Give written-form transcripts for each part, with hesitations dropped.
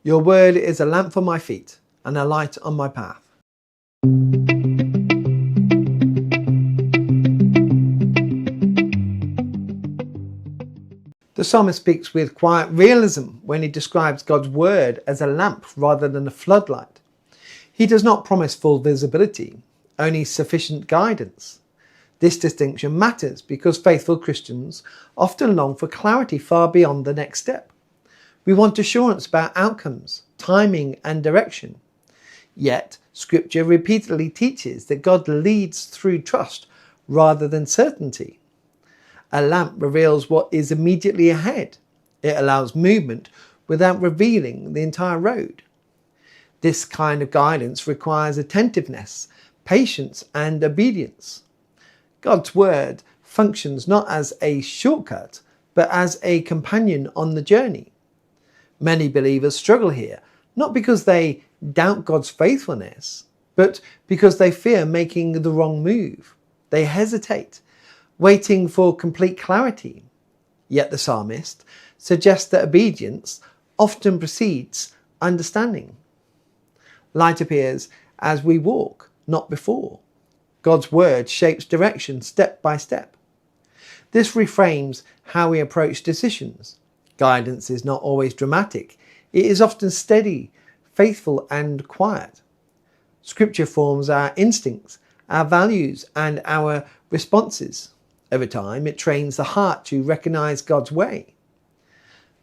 Your word is a lamp for my feet and a light on my path. The psalmist speaks with quiet realism when he describes God's word as a lamp rather than a floodlight. He does not promise full visibility, only sufficient guidance. This distinction matters because faithful Christians often long for clarity far beyond the next step. We want assurance about outcomes, timing, and direction. Yet, Scripture repeatedly teaches that God leads through trust rather than certainty. A lamp reveals what is immediately ahead. It allows movement without revealing the entire road. This kind of guidance requires attentiveness, patience, and obedience. God's word functions not as a shortcut, but as a companion on the journey. Many believers struggle here, not because they doubt God's faithfulness, but because they fear making the wrong move. They hesitate, waiting for complete clarity. Yet the psalmist suggests that obedience often precedes understanding. Light appears as we walk, not before. God's word shapes direction step by step. This reframes how we approach decisions. Guidance is not always dramatic. It is often steady, faithful, and quiet. Scripture forms our instincts, our values, and our responses. Over time, it trains the heart to recognize God's way.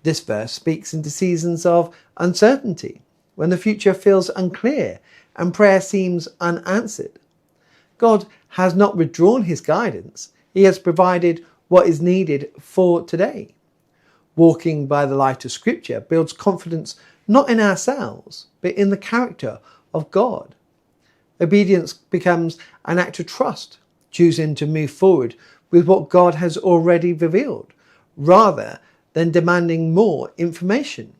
This verse speaks into seasons of uncertainty, when the future feels unclear and prayer seems unanswered. God has not withdrawn his guidance. He has provided what is needed for today. Walking by the light of Scripture builds confidence not in ourselves, but in the character of God. Obedience becomes an act of trust, choosing to move forward with what God has already revealed, rather than demanding more information.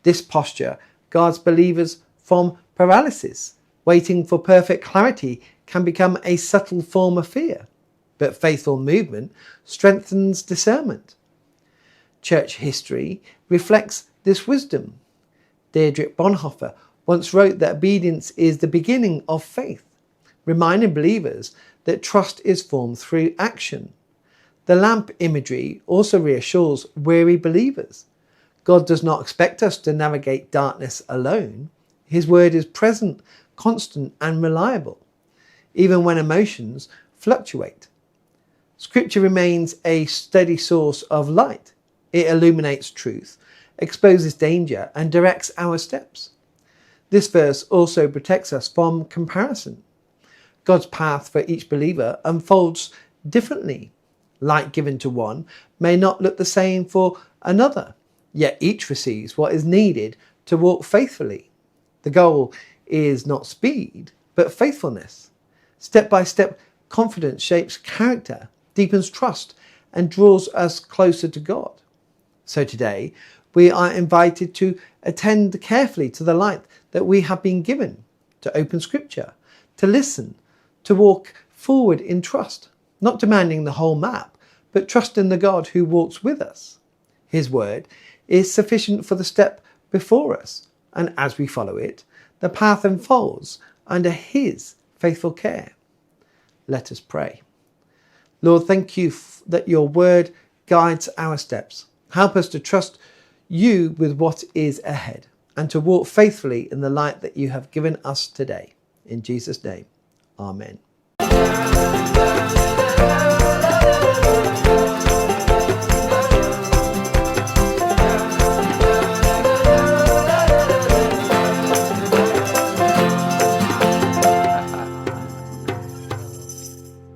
This posture guards believers from paralysis. Waiting for perfect clarity can become a subtle form of fear, but faithful movement strengthens discernment. Church history reflects this wisdom. Dietrich Bonhoeffer once wrote that obedience is the beginning of faith, reminding believers that trust is formed through action. The lamp imagery also reassures weary believers. God does not expect us to navigate darkness alone. His word is present, constant, and reliable, even when emotions fluctuate. Scripture remains a steady source of light. It illuminates truth, exposes danger, and directs our steps. This verse also protects us from comparison. God's path for each believer unfolds differently. Light given to one may not look the same for another, yet each receives what is needed to walk faithfully. The goal is not speed, but faithfulness. Step by step, confidence shapes character, deepens trust, and draws us closer to God. So today, we are invited to attend carefully to the light that we have been given, to open Scripture, to listen, to walk forward in trust, not demanding the whole map, but trusting the God who walks with us. His word is sufficient for the step before us, and as we follow it, the path unfolds under his faithful care. Let us pray. Lord, thank you that your word guides our steps. Help us to trust you with what is ahead and to walk faithfully in the light that you have given us today. In Jesus' name, amen.